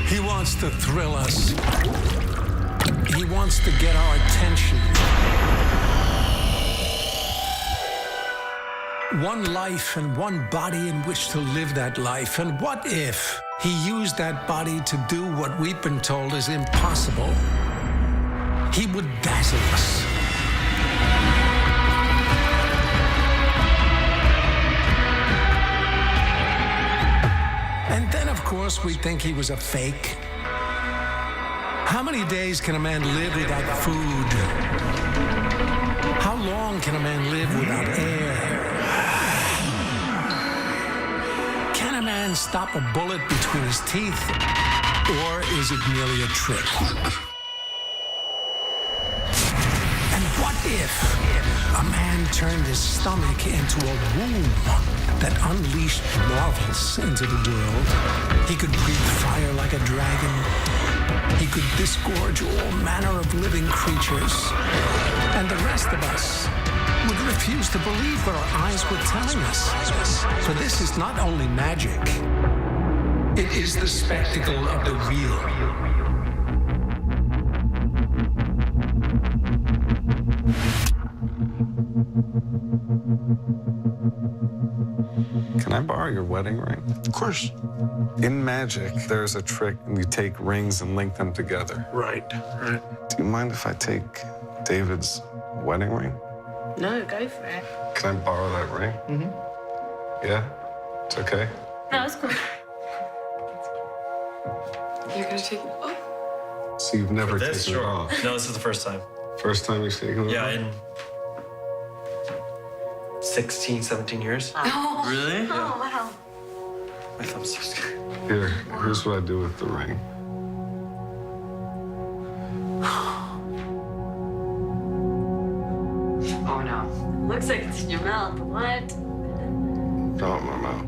He wants to thrill us. He wants to get our attention. One life and one body in which to live that life. And what if he used that body to do what we've been told is impossible? He would dazzle us. And then, of course, we'd think he was a fake. How many days can a man live without food? How long can a man live without air? Can a man stop a bullet between his teeth? Or is it merely a trick? And what if a man turned his stomach into a womb that unleashed marvels into the world? He could breathe fire like a dragon. He could disgorge all manner of living creatures. And the rest of us would refuse to believe what our eyes were telling us. For this is not only magic, it is the spectacle of the real. Can I borrow your wedding ring? Of course. In magic, there's a trick, and you take rings and link them together. Right. Do you mind if I take David's wedding ring? No, go for it. Can I borrow that ring? Mm-hmm. Yeah? It's okay? That was cool. You're gonna take it off? So you've never taken This, it sure. off? No, this is the first time. First time you've taken it Yeah, off? in 16, 17 years. Oh. Really? Oh, wow. My thumb's so scared. Here's what I do with the ring. Oh, no. Looks like it's in your mouth. What? Fell in my mouth.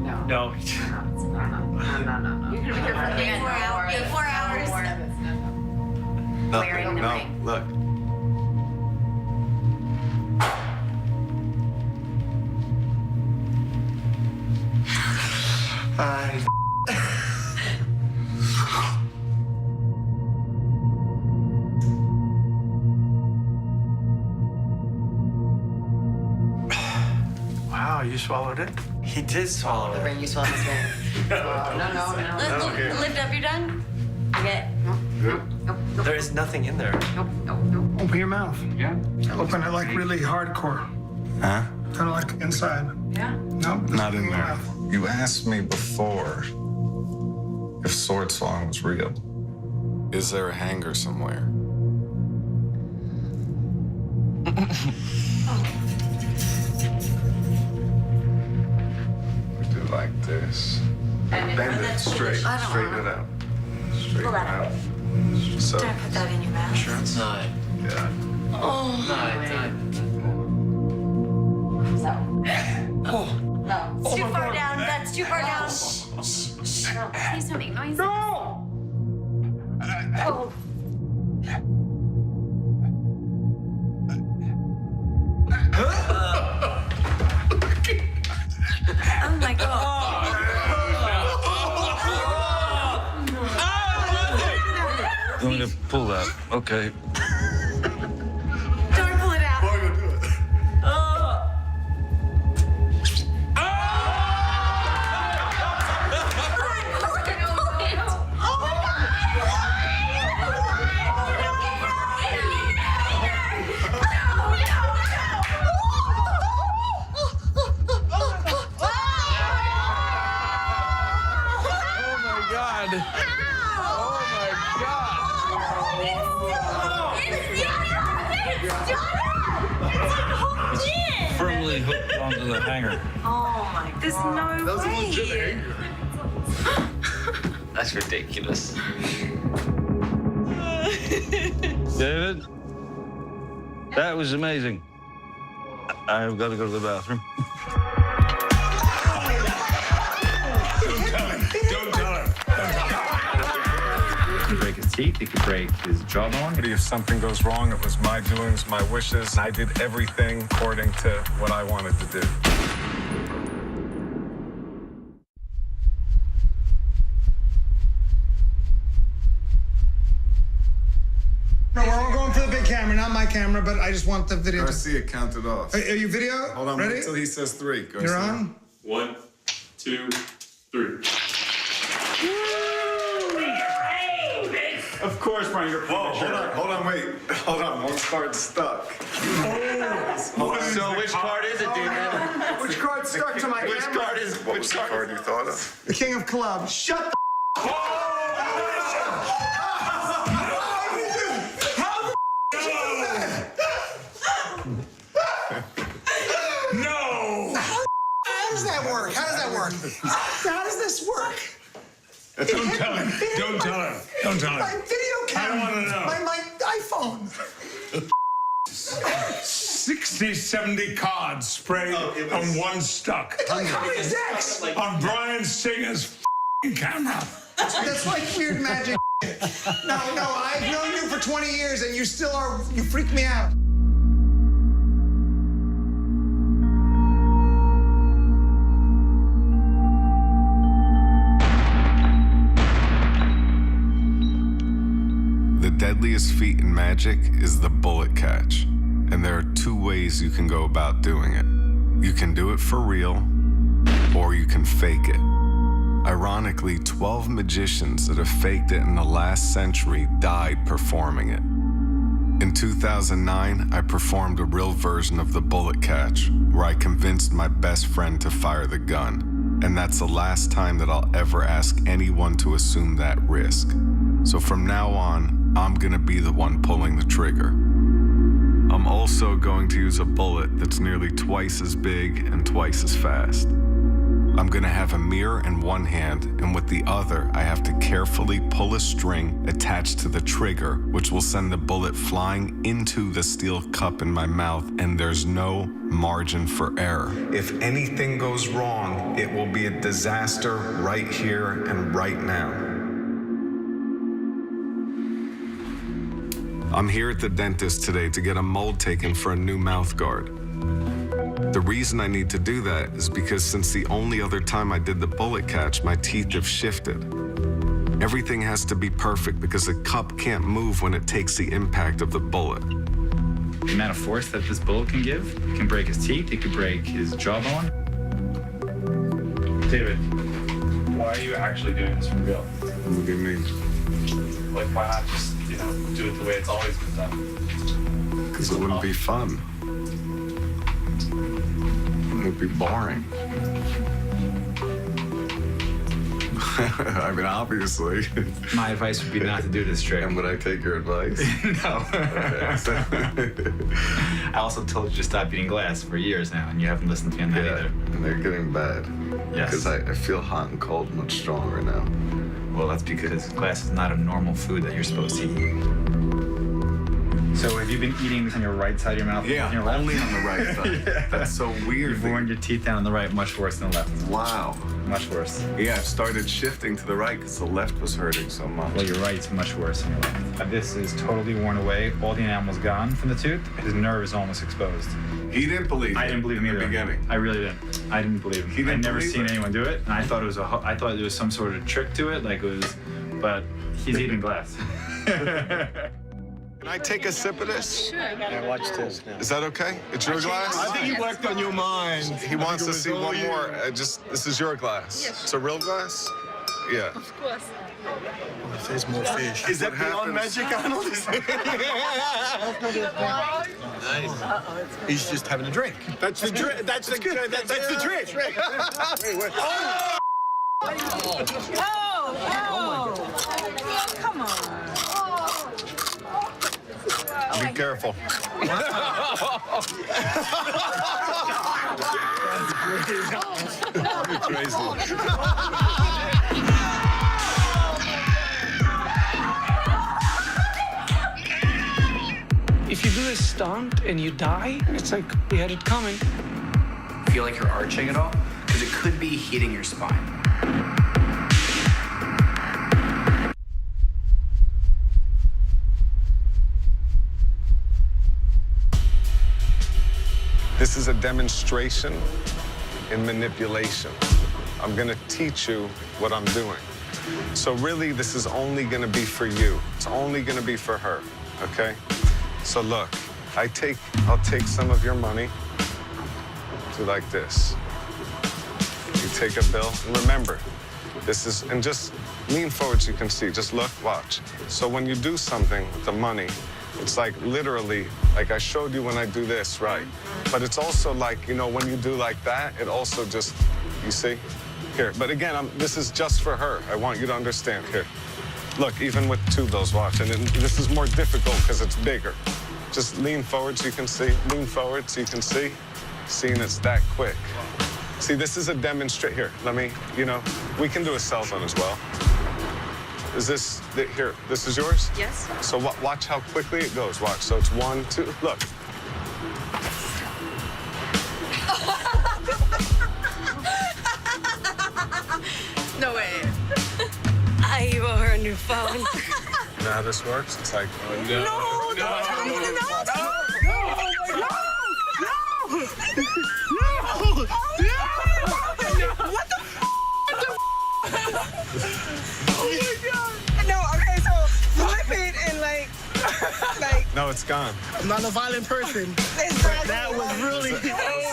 No. No. No. You're gonna be here for 4 hours. 4 hours. Wearing the No, ring. look. Wow, you swallowed it? He did swallow The it. ring you swallowed is ring. No. Lift up, you're done? Okay. Good. There is nothing in there. Nope. Open your mouth. Yeah. Open it like really hardcore. Huh? Kind of like inside. Yeah. Nope. Not in Open your there. mouth. You asked me before if sword song was real. Is there a hanger somewhere? We do like this. And Bend it straight. I don't Straighten wanna- it out. Straighten Pull it that out. out. So, Don't put that in your mouth. Sure. No. yeah. Oh. So. No. It's too far down. That's too far down. Say something noisy. No! Oh. Oh my god. You want me to pull that? Okay. Don't pull it out. Firmly hooked onto the hanger. Oh my god. There's no way. That's ridiculous. David, that was amazing. I've got to go to the bathroom. Don't tell him. He could break his teeth, he could break his jawbone. But if something goes wrong, it was my doings, my wishes. I did everything according to what I wanted to do. camera, but I just want the video. Garcia, count it off. Are you video? Hold on, ready? wait till he says 3. Garcia. You're on? 1, 2, 3. Of course, Brian, you're Hold on, wait. Hold on, one card's stuck. So which card is it, dude? Which card stuck to my Which camera? card is What was the card you thought of? The King of Clubs. Shut the No! How does that work? How does that work? How does this work? Don't tell him. Don't tell him. Don't tell My him. video camera. I wanna know. My iPhone. 60, 70 cards sprayed on one stuck. Like how many decks? On Brian Singer's camera. That's like weird magic. No, I've known you for 20 years and you still are, you freak me out. The deadliest feat in magic is the bullet catch. And there are 2 ways you can go about doing it. You can do it for real, or you can fake it. Ironically, 12 magicians that have faked it in the last century died performing it. In 2009, I performed a real version of the bullet catch, where I convinced my best friend to fire the gun. And that's the last time that I'll ever ask anyone to assume that risk. So from now on, I'm gonna be the one pulling the trigger. I'm also going to use a bullet that's nearly twice as big and twice as fast. I'm gonna have a mirror in one hand, and with the other, I have to carefully pull a string attached to the trigger, which will send the bullet flying into the steel cup in my mouth, and there's no margin for error. If anything goes wrong, it will be a disaster right here and right now. I'm here at the dentist today to get a mold taken for a new mouth guard. The reason I need to do that is because since the only other time I did the bullet catch, my teeth have shifted. Everything has to be perfect because the cup can't move when it takes the impact of the bullet. The amount of force that this bullet can give can break his teeth, it could break his jawbone. David, why are you actually doing this for real? What do you mean? Like, why not just, do it the way it's always been done? Because it wouldn't be fun. It would be boring. I mean, obviously. My advice would be not to do this trick. And would I take your advice? No. I also told you to stop eating glass for years now, and you haven't listened to me on that either. And they're getting bad. Yes. Because I feel hot and cold much stronger now. Well, that's because glass is not a normal food that you're supposed to eat. So have you been eating this on your right side of your mouth? Yeah, on your left? only on the right side. Yeah. That's so weird. You've worn your teeth down on the right much worse than the left. Wow. Much worse. Yeah, I've started shifting to the right because the left was hurting so much. Well, your right's much worse than your left. This is totally worn away. All the enamel's gone from the tooth. His nerve is almost exposed. He didn't believe I didn't believe him in either. the beginning. I really didn't. I didn't believe him. I'd never seen anyone do it, and I thought it was I thought there was some sort of trick to it, like it was. But he's eating glass. Can I take a sip of this? Sure. Yeah, watch this now. Is that okay? It's your glass? I think he worked on your mind. He wants to see one more. This is your glass. Yes. It's a real glass? Yeah. Of course. If there's more fish. Is that beyond magic, Arnold? Nice. He's just having a drink. That's the drink. That's the drink. Wait. Oh, come on. Be careful. Crazy. If you do a stunt and you die, it's like we had it coming. Feel like you're arching at all? Because it could be hitting your spine. This is a demonstration in manipulation. I'm gonna teach you what I'm doing. So really, this is only gonna be for you. It's only gonna be for her, okay? So look, I'll take some of your money. Do like this. You take a bill, and remember, this is, and just lean forward so you can see. Just look, watch. So when you do something with the money, it's like literally, like I showed you when I do this, right? But it's also like, you know, when you do like that, it also just, you see? Here, but again, this is just for her. I want you to understand. Here, look, even with 2 bills, watch. And this is more difficult because it's bigger. Just lean forward so you can see. Lean forward so you can see. Seeing it's that quick. See, this is a demonstration. Here, let me, you know, we can do a cell phone as well. Is this, here, this is yours? Yes. So watch how quickly it goes. Watch, so it's 1, 2, look. No way. I owe her a new phone. You know how this works? It's like, oh, no. What the Oh my God. No, okay, so flip it and like. No, it's gone. I'm not a violent person. That was really. Oh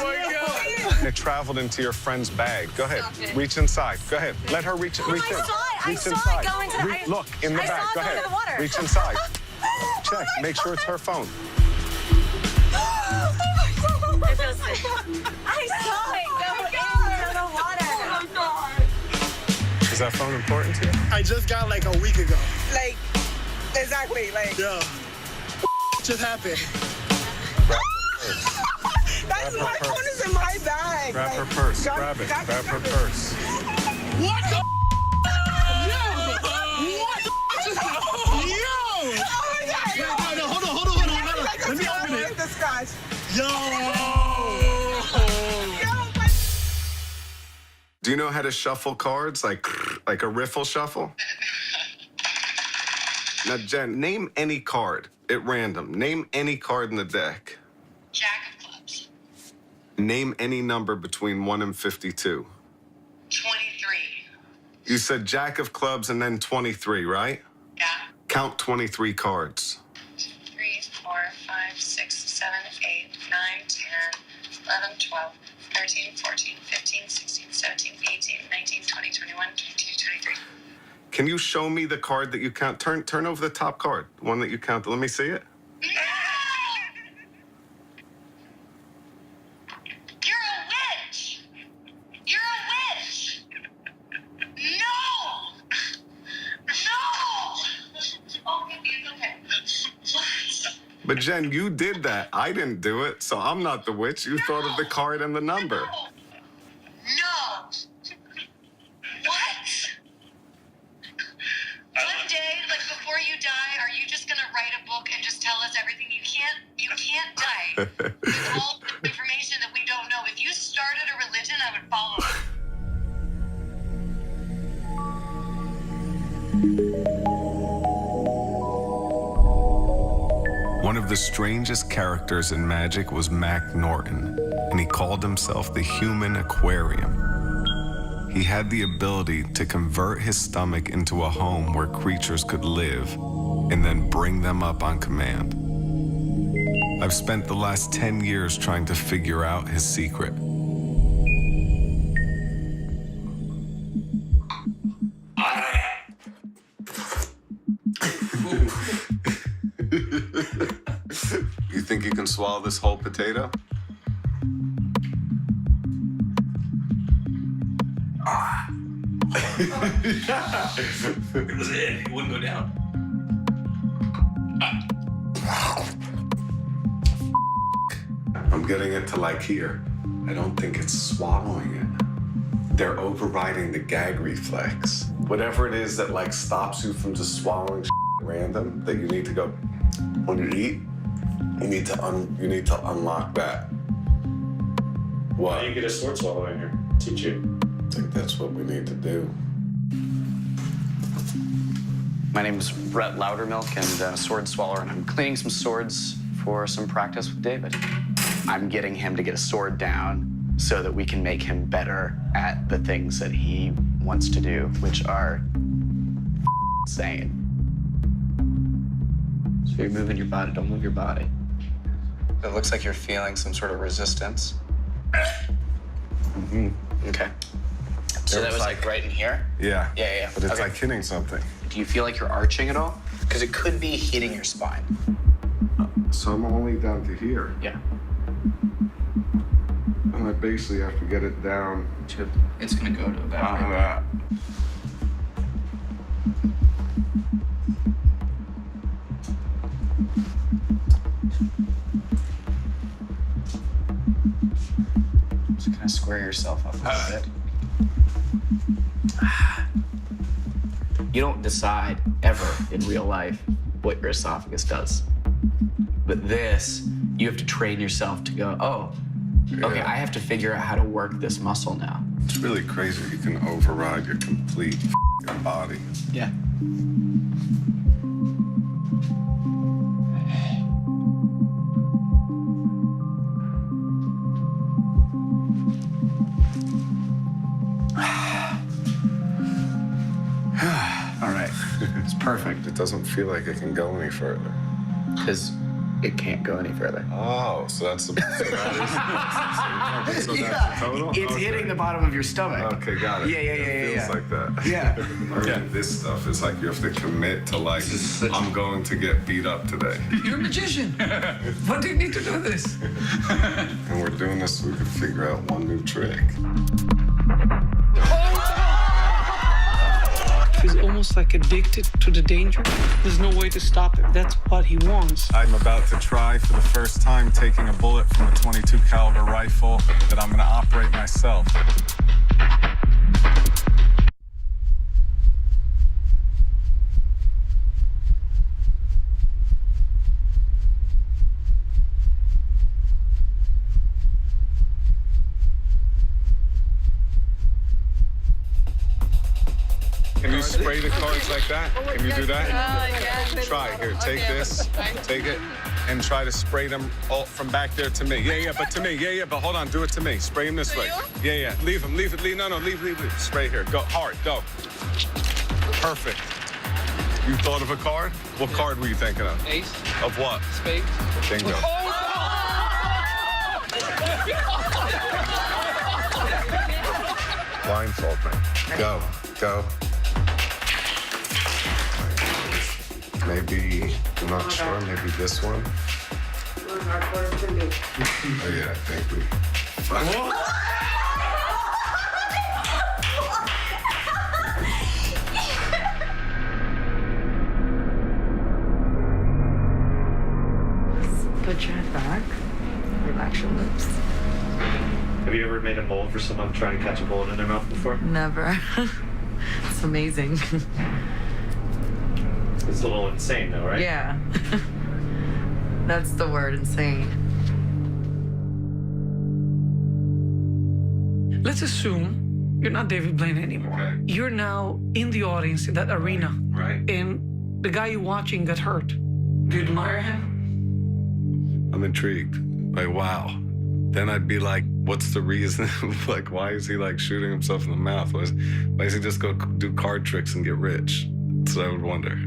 my God. It traveled into your friend's bag. Go ahead. Reach inside. Go ahead. Let her reach in. I saw it go into the... Look, in the bag. Go ahead. Reach inside. Check. Make sure it's her phone. I feel sick. I saw it go into the water. Oh my God. Is that phone important to you? I just got like a week ago. Like, exactly. Like, yo, just happened. That's my phone is in my bag. Grab her purse. Grab it. Grab her purse. What the? Yo! What the? Yo! Oh my God! No, hold on. Let me open it. The scotch. Yo! Do you know how to shuffle cards, like a riffle shuffle? Now, Jen, name any card at random. Name any card in the deck. Jack of clubs. Name any number between 1 and 52. 23. You said Jack of clubs and then 23, right? Yeah. Count 23 cards. 3, 4, 5, 6, 7, 8, 9, 10, 11, 12, 13, 14, 15, 16, 17, 18, 19, 20, 21, 22, 23. Can you show me the card that you count? Turn over the top card, the one that you count. Let me see it. You're a witch! You're a witch! No! Okay, it's okay. But Jen, you did that. I didn't do it, so I'm not the witch. You thought of the card and the number. No! What? One day, like before you die, are you just gonna write a book and just tell us everything? You can't die. With all the information that we don't know. If you started a religion, I would follow it. One of the strangest characters in magic was Mac Norton, and he called himself the Human Aquarium. He had the ability to convert his stomach into a home where creatures could live and then bring them up on command. I've spent the last 10 years trying to figure out his secret. You think you can swallow this whole potato? It was in. It wouldn't go down. I'm getting it to like here. I don't think it's swallowing it. They're overriding the gag reflex. Whatever it is that like stops you from just swallowing random, that you need to go, when you eat, you need to unlock that. What? You get a sword swallow in here. Teach you. I think that's what we need to do. My name is Brett Loudermilk, and I'm a sword swallower, and I'm cleaning some swords for some practice with David. I'm getting him to get a sword down so that we can make him better at the things that he wants to do, which are insane. So you're moving your body, don't move your body. It looks like you're feeling some sort of resistance. Okay. So that was like right in here? Yeah. Yeah. But it's Okay. like hitting something. Do you feel like you're arching at all? Because it could be hitting your spine. So I'm only down to here. Yeah. And I basically have to get it down. It's gonna go to about right there. Just kind of square yourself up a little bit. You don't decide ever in real life what your esophagus does. But this, you have to train yourself to go, oh, okay, I have to figure out how to work this muscle now. It's really crazy. You can override your complete body. Yeah. All right. It's perfect. It doesn't feel like it can go any further. Because it can't go any further. Oh, so that's the so that's the total? It's hitting the bottom of your stomach. Okay, got it. Yeah. It feels like that. Yeah. This stuff is like you have to commit to like, I'm going to get beat up today. You're a magician. What do you need to do this? And we're doing this so we can figure out one new trick. He's almost like addicted to the danger. There's no way to stop him. That's what he wants. I'm about to try for the first time taking a bullet from a .22 caliber rifle that I'm going to operate myself. Can you spray the cards like that? Can you do that? Try. Here, take this. Take it. And try to spray them all from back there to me. Yeah, but to me. Yeah, but hold on. Do it to me. Spray them this way. Yeah. Leave them. Leave it. No, leave. Spray here. Go hard. Go. Perfect. You thought of a card? What card were you thinking of? Ace. Of what? Spade. Bingo. Blindfold me. Go. Maybe, I'm not sure, maybe this one. Oh yeah, I think we... Put your head back, relax your lips. Have you ever made a mold for someone trying to catch a bullet in their mouth before? Never. It's amazing. It's a little insane though, right? Yeah. That's the word, insane. Let's assume you're not David Blaine anymore. Okay. You're now in the audience in that arena. Right. And the guy you're watching got hurt. Do you admire him? I'm intrigued. Like, wow. Then I'd be like, what's the reason? Like, why is he like shooting himself in the mouth? Why does he just go do card tricks and get rich? That's what I would wonder.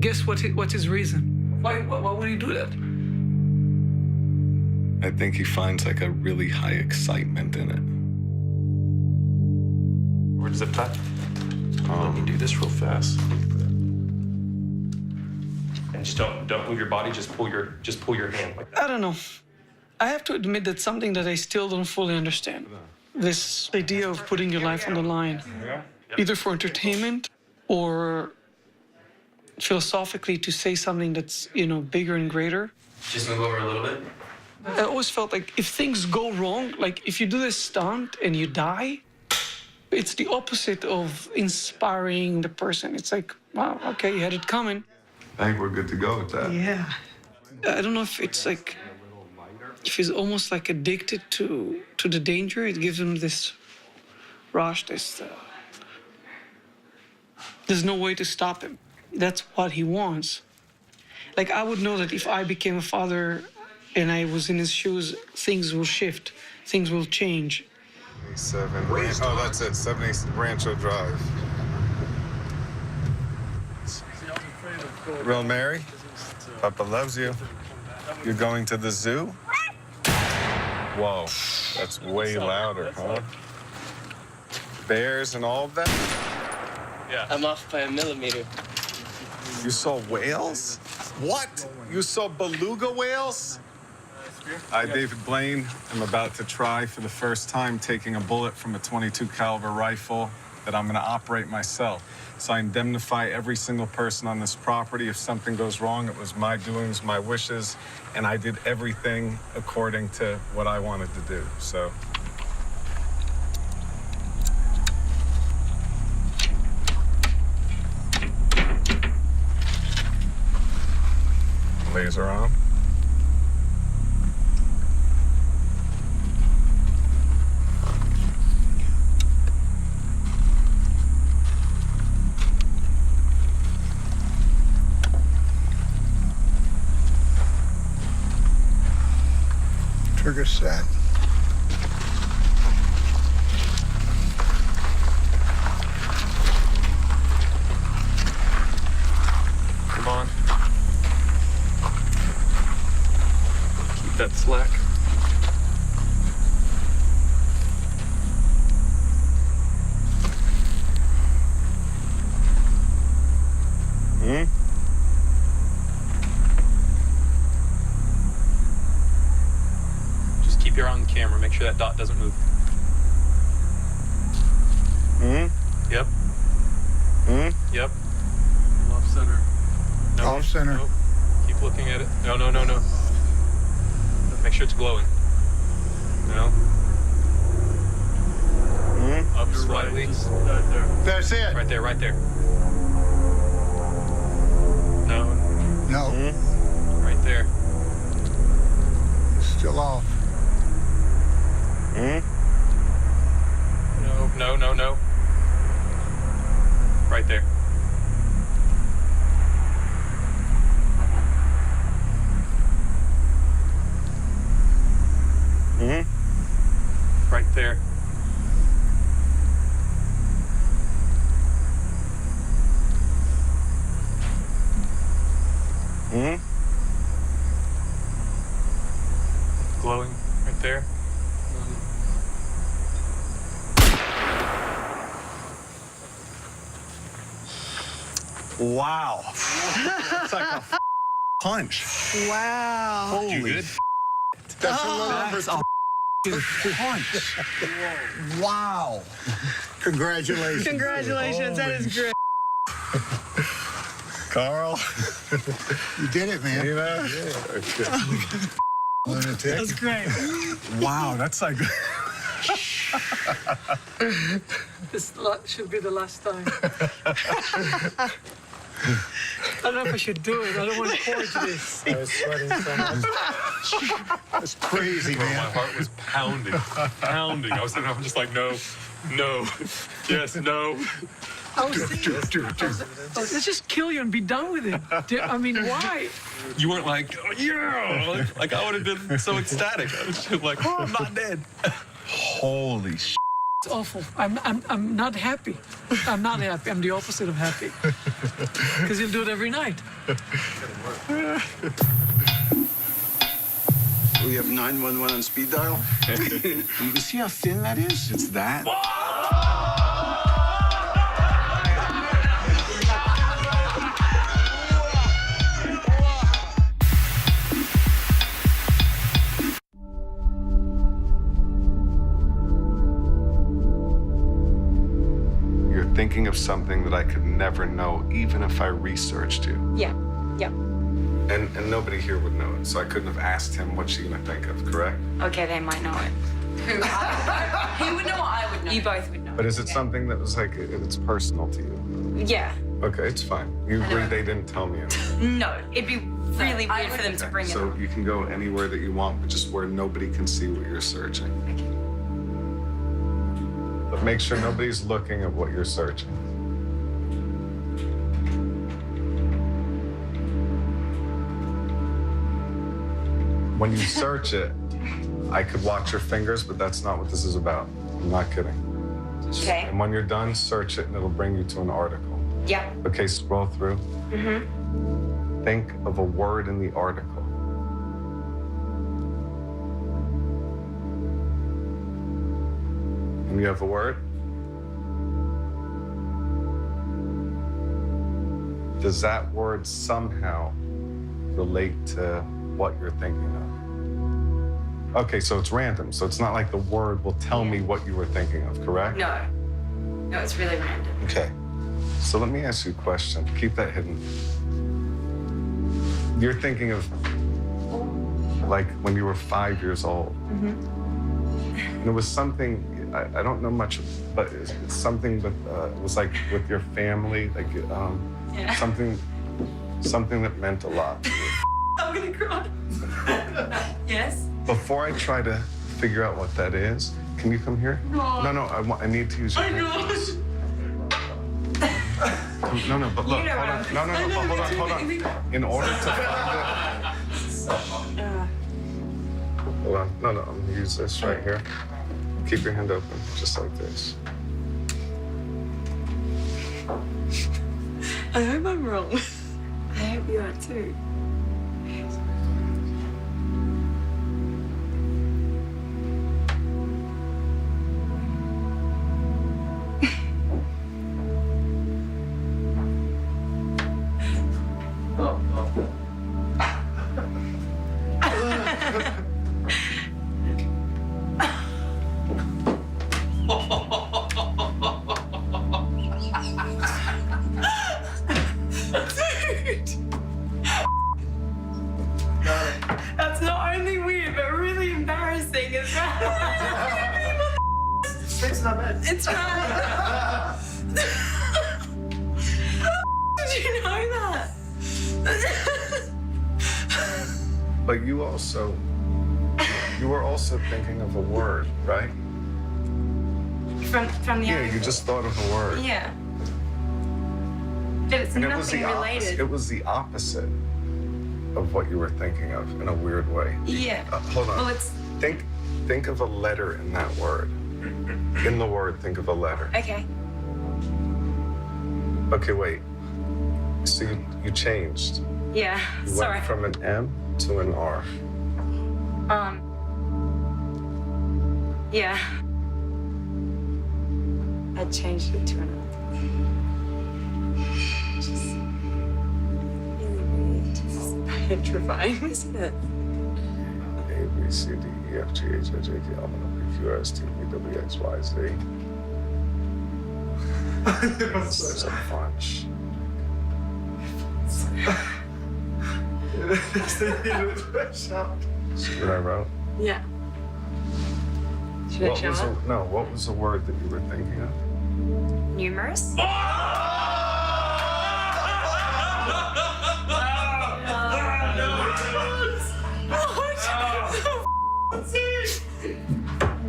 Guess what's his reason? Why would he do that? I think he finds like a really high excitement in it. Where's zip tie? Let me do this real fast. And just don't move your body. Just pull your hand like that. I don't know. I have to admit that's something that I still don't fully understand. This idea of putting your life on the line, either for entertainment or philosophically to say something that's, bigger and greater. Just move over a little bit. I always felt like if things go wrong, like if you do this stunt and you die, it's the opposite of inspiring the person. It's like, wow, okay, you had it coming. I think we're good to go with that. Yeah. I don't know if it's like, if he's almost like addicted to the danger, it gives him this rush, there's no way to stop him. That's what he wants. Like, I would know that if I became a father and I was in his shoes, things will shift, things will change. 7. Oh, that's it. 70 Rancho Drive. Real Mary? Papa loves you. You're going to the zoo? Whoa, that's way louder, huh? Bears and all of that? Yeah. I'm off by a millimeter. You saw whales? What? You saw beluga whales? I, David Blaine, am about to try for the first time taking a bullet from a .22 caliber rifle that I'm going to operate myself. So I indemnify every single person on this property. If something goes wrong, it was my doings, my wishes, and I did everything according to what I wanted to do. So. Laser on. Trigger set. Come on. Keep that slack. Just keep your eye on the camera. Make sure that dot doesn't move. Yep. Yep. Off center. No. Off center. Nope. Keep looking at it. No, no, no, no. Make sure it's glowing. No. Up slightly. Right there. That's it. Right there, right there. No. No. Right there. It's still off. No, no, no, no. Right there. Right there. Glowing right there. Wow. It's like a punch. Wow. Holy You good? That's a number punch. Wow. Congratulations. Congratulations. That is great. Carl. You did it, man. You know? Lunatic. That's great. Wow, that's like. This should be the last time. I don't know if I should do it. I don't want to forge this. I was sweating so much. That's crazy, Bro, man. my heart was pounding. Pounding. I'm just like, no, no, yes, no. I was thinking, let's just kill you and be done with it. I mean, why? You weren't like, oh, yeah. Like I would have been so ecstatic. I was just like, oh, I'm not dead. Holy shit. It's awful. I'm not happy. I'm not happy. I'm the opposite of happy. Because you'll do it every night. We have 911 on speed dial. You can see how thin that is? It's that? You're thinking of something that I could never know, even if I researched you. Yeah. Yep. And nobody here would know it, so I couldn't have asked him what's she gonna think of, correct? Okay, they might know it. He would know, I would know. You both would know. But is it something that was like, it's personal to you? Yeah. Okay, it's fine. You agree they didn't tell me anything. No, it'd be really weird for them to bring it So up. you can go anywhere that you want, but just where nobody can see what you're searching. But make sure nobody's looking at what you're searching. When you search it, I could watch your fingers, but that's not what this is about. I'm not kidding. Okay. And when you're done, search it and it'll bring you to an article. Yep. Okay, scroll through. Mm-hmm. Think of a word in the article. And you have a word? Does that word somehow relate to what you're thinking of? Okay, so it's random. So it's not like the word will tell me what you were thinking of, correct? No. No, it's really random. Okay. So let me ask you a question. Keep that hidden. You're thinking of like when you were 5 years old. And it was something, I don't know much, but it's something with, it was like with your family, like something that meant a lot to you. I'm gonna cry. Yes? Before I try to figure out what that is, can you come here? No. No, I need to use your hands. No, but look, hold on. No, but hold on. In order to find it. Hold on. No, I'm gonna use this right here. Keep your hand open, just like this. I hope I'm wrong. I hope you are too. That's not only weird, but really embarrassing as well. It's not bad. It's right. Did you know that? But you were also thinking of a word, right? From the Yeah, you just thought of a word. Yeah. But it's And nothing related. It was the opposite of what you were thinking of in a weird way. Yeah. Hold on. Well, it's Think of a letter in that word. In the word, think of a letter. okay. Okay, wait. So you changed. Yeah. You Sorry. went from an M to an R. Yeah. I changed it to another. Just really weird. Just petrifying, isn't it? A, B, C, D, E, F, G, H, I, J, K, L, M, N, O, P, Q, R, S, T, U, V, W, X, Y, Z. It's a bunch. See what I wrote? Yeah. Should I show up? What was the word that you were thinking of? Numerous?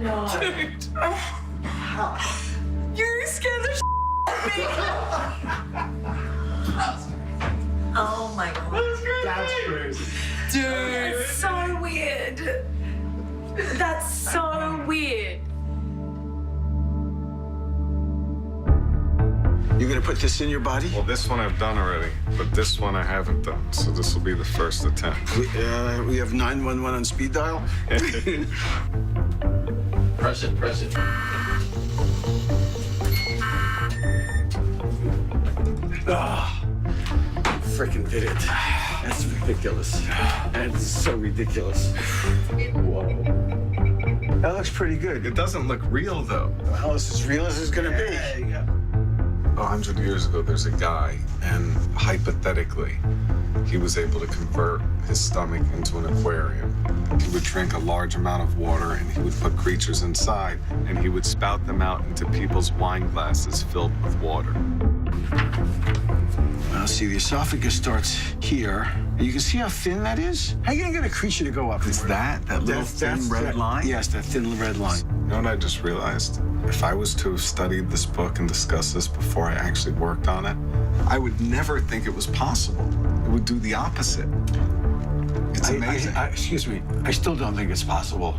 No. Dude. You scared the out of me. Oh my god. That's crazy. Dude, it's so weird. That's so weird. You're gonna put this in your body? Well, this one I've done already, but this one I haven't done, so this will be the first attempt. We have 911 on speed dial. Press it. Ah, freaking did it. That's ridiculous. That's so ridiculous. Whoa. That looks pretty good. It doesn't look real, though. Well, it's as real as it's gonna be. Yeah. 100 years ago, there's a guy, and hypothetically, he was able to convert his stomach into an aquarium. He would drink a large amount of water, and he would put creatures inside, and he would spout them out into people's wine glasses filled with water. Well, see, the esophagus starts here. And you can see how thin that is? How are you gonna get a creature to go up? It's that little thin red line? Yes, that thin red line. You know what I just realized? If I was to have studied this book and discussed this before I actually worked on it, I would never think it was possible. It would do the opposite. It's amazing. Excuse me, I still don't think it's possible.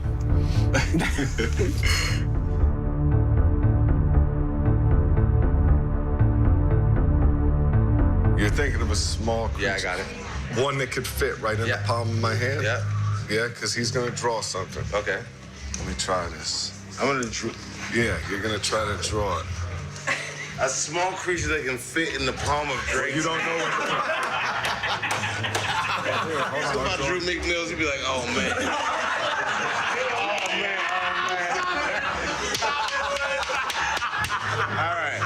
You're thinking of a small creature. Yeah, I got it. One that could fit right in the palm of my hand? Yeah. Yeah, because he's going to draw something. Okay. Let me try this. I'm gonna Yeah, you're gonna try to draw it. A small creature that can fit in the palm of Drake. You don't know what. If I drew McNeils, you'd be like, oh man. All right.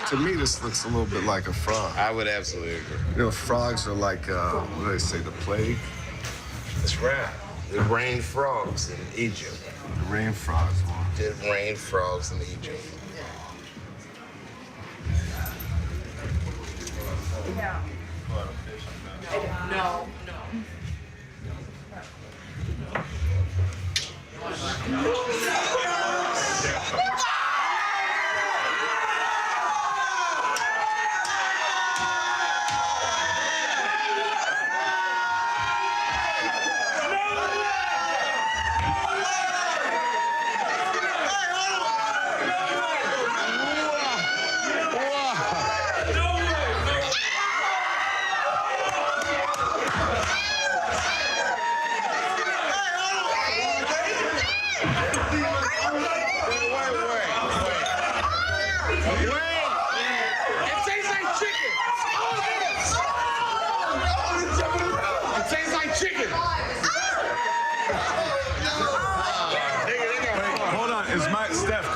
To me, this looks a little bit like a frog. I would absolutely agree. You know, frogs are like, what do they say, the plague? That's right. It rained frogs in Egypt. The rain frogs. It rained frogs in Egypt. No.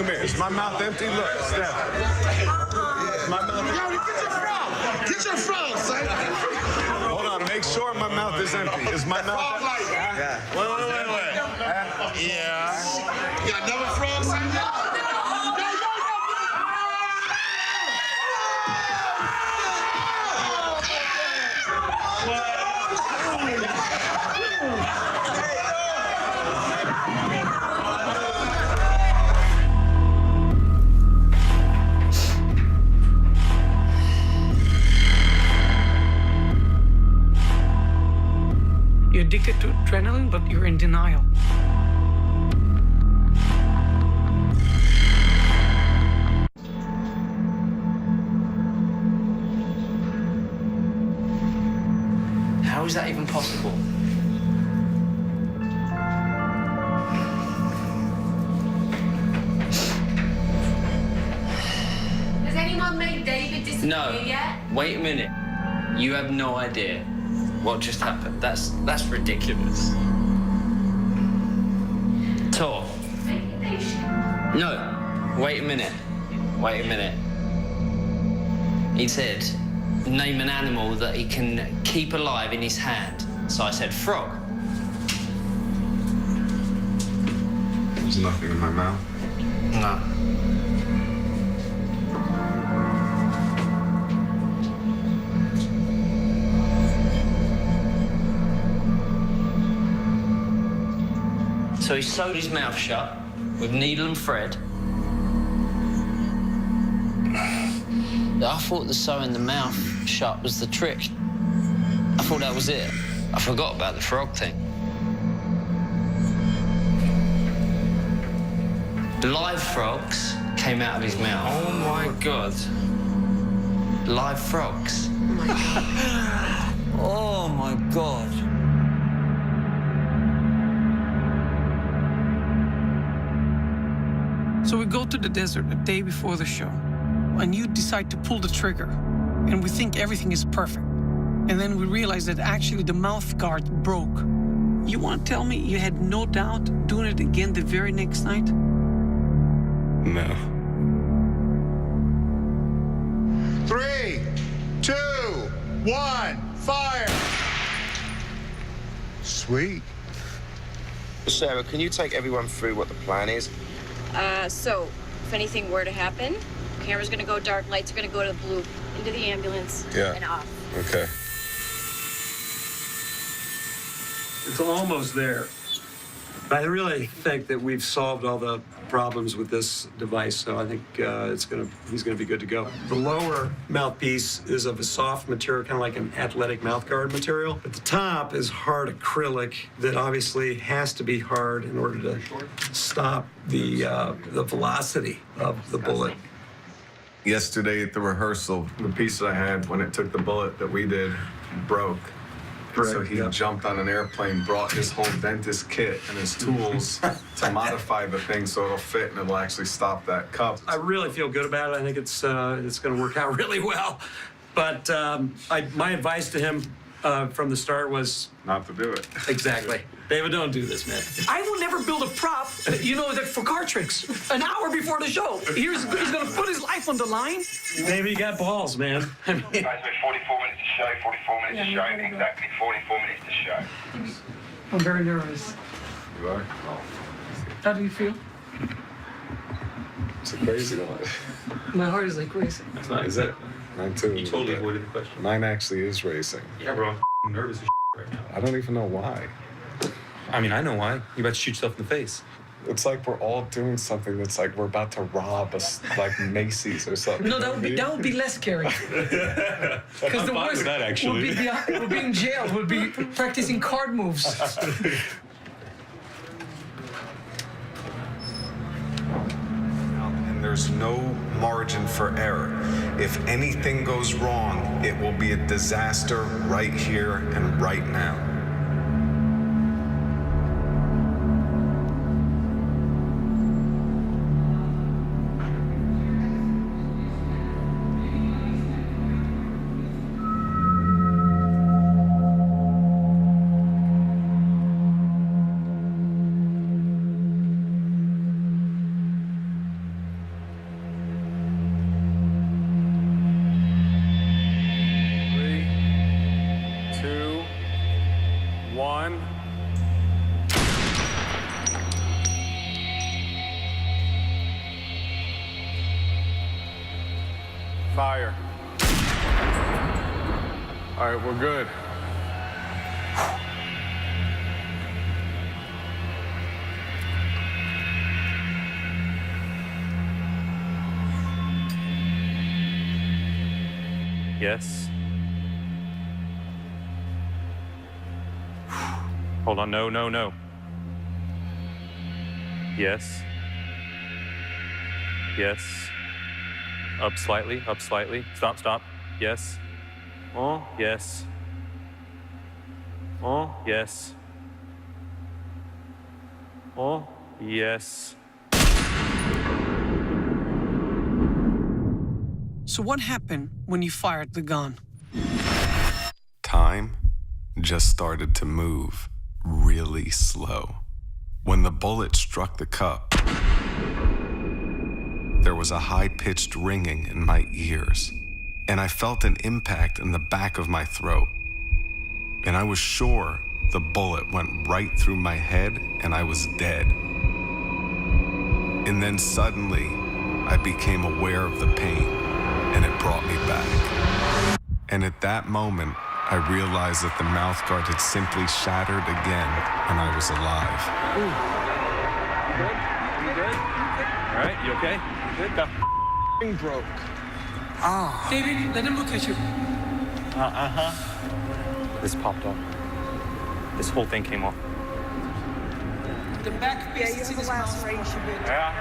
Is my mouth empty? Look, Steph. My mouth. Yo, get your frog. Get your frog, son. Hold on, make sure my mouth is empty. Is my mouth empty? Yeah. Wait. Yeah. You got another frog, son? You're addicted to adrenaline, but you're in denial. How is that even possible? Has anyone made David disappear yet? Wait a minute. You have no idea what just happened. That's ridiculous. Tor. No. Wait a minute. He said, name an animal that he can keep alive in his hand. So I said frog. There's nothing in my mouth. No. So he sewed his mouth shut with needle and thread. I thought the sewing the mouth shut was the trick. I thought that was it. I forgot about the frog thing. Live frogs came out of his mouth. Oh my God. Live frogs. Oh my God. So we go to the desert a day before the show, and you decide to pull the trigger, and we think everything is perfect. And then we realize that actually the mouth guard broke. You want to tell me you had no doubt doing it again the very next night? No. 3, 2, 1, fire! Sweet. Sarah, can you take everyone through what the plan is? So, if anything were to happen, camera's gonna go dark, lights are gonna go to the blue, into the ambulance, and off. Okay. It's almost there. I really think that we've solved all the problems with this device, so I think he's gonna be good to go. The lower mouthpiece is of a soft material, kind of like an athletic mouthguard material. At the top is hard acrylic that obviously has to be hard in order to stop the velocity of the bullet. Yesterday at the rehearsal, the piece that I had when it took the bullet that we did broke. So he jumped on an airplane, brought his whole dentist kit and his tools to modify the thing so it'll fit and it'll actually stop that cup. I really feel good about it. I think it's going to work out really well. But my advice to him from the start was not to do it. Exactly. David, don't do this, man. I will never build a prop, like for card tricks, an hour before the show. He's going to put his life on the line. Maybe you got balls, man. I mean, Guys, we're 44 minutes to show, 44 minutes to show, exactly 44 minutes to show. I'm very nervous. You are? How do you feel? It's a crazy one. My heart is like racing. That's not, is it? Mine too. You totally avoided the question. Mine actually is racing. Yeah, bro, I'm nervous as right now. I don't even know why. I mean, I know why. You're about to shoot yourself in the face. It's like we're all doing something that's like we're about to rob us, like Macy's or something. No, that would be less scary. Because the worst would be in jail. Would be practicing card moves. And there's no margin for error. If anything goes wrong, it will be a disaster right here and right now. Fire. All right, we're good. Yes. Hold on, no. Yes. Yes. Up slightly. Stop. Yes. Oh, yes. Oh, yes. Oh, yes. So what happened when you fired the gun? Time just started to move really slow. When the bullet struck the cup, there was a high-pitched ringing in my ears, and I felt an impact in the back of my throat. And I was sure the bullet went right through my head and I was dead. And then suddenly, I became aware of the pain, and it brought me back. And at that moment, I realized that the mouth guard had simply shattered again, and I was alive. You good? All right, you okay? You good? That thing broke. Ah. David, let him look at you. This popped off. This whole thing came off. The back piece is in his mouth. Yeah.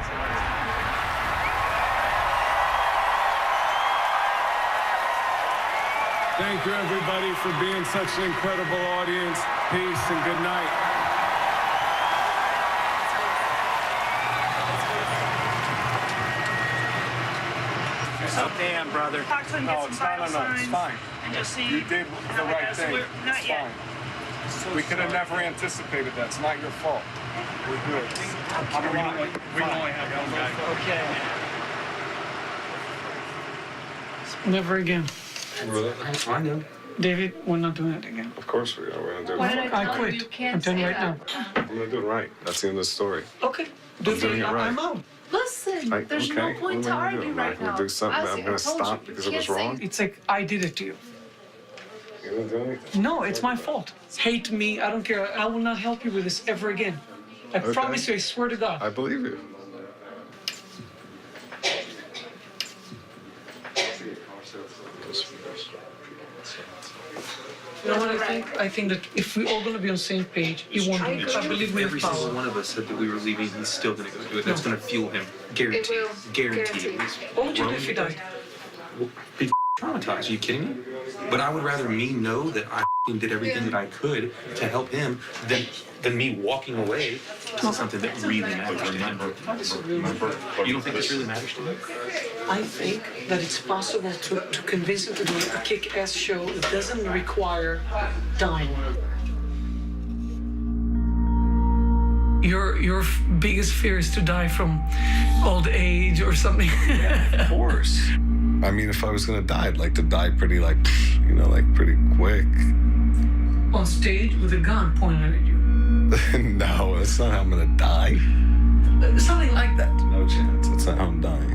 Thank you, everybody, for being such an incredible audience. Peace and good night. So damn, brother. Talk to him, get some vital signs. It's fine. And just see. You did the right thing. Not it's yet. Fine. We could have never anticipated that. It's not your fault. We're good. I'm alive. We can only have one guy. Okay. Never again. Really? I know. David, we're not doing it again. Of course we are. We're gonna do it. I quit. I'm telling you right now. I'm gonna do it right. That's the end of the story. Okay. I'm doing it right. I'm out. Listen, there's no point to argue right now. I'm gonna do something that I'm gonna stop because it was wrong. It's like I did it to you. You didn't do anything. No, it's my fault. Hate me. I don't care. I will not help you with this ever again. I promise you. I swear to God. I believe you. You know what I think? I think that if we're all going to be on the same page, he won't do it. I believe we have Every single power. one of us said that we were leaving. He's still going to go do it. That's going to fuel him. Guaranteed. It will. Guaranteed. What would you do if he died? Be traumatized. Are you kidding me? But I would rather me know that I did everything that I could to help him than me walking away. It's not something that really matters to him. You don't think this really matters to him? I think that it's possible to convince him to do a kick-ass show that doesn't require dying. Your biggest fear is to die from old age or something. Yeah, of course. I mean, if I was gonna die, I'd like to die pretty, pretty quick. On stage with a gun pointed at you. No, that's not how I'm gonna die. Something like that. No chance. That's not how I'm dying.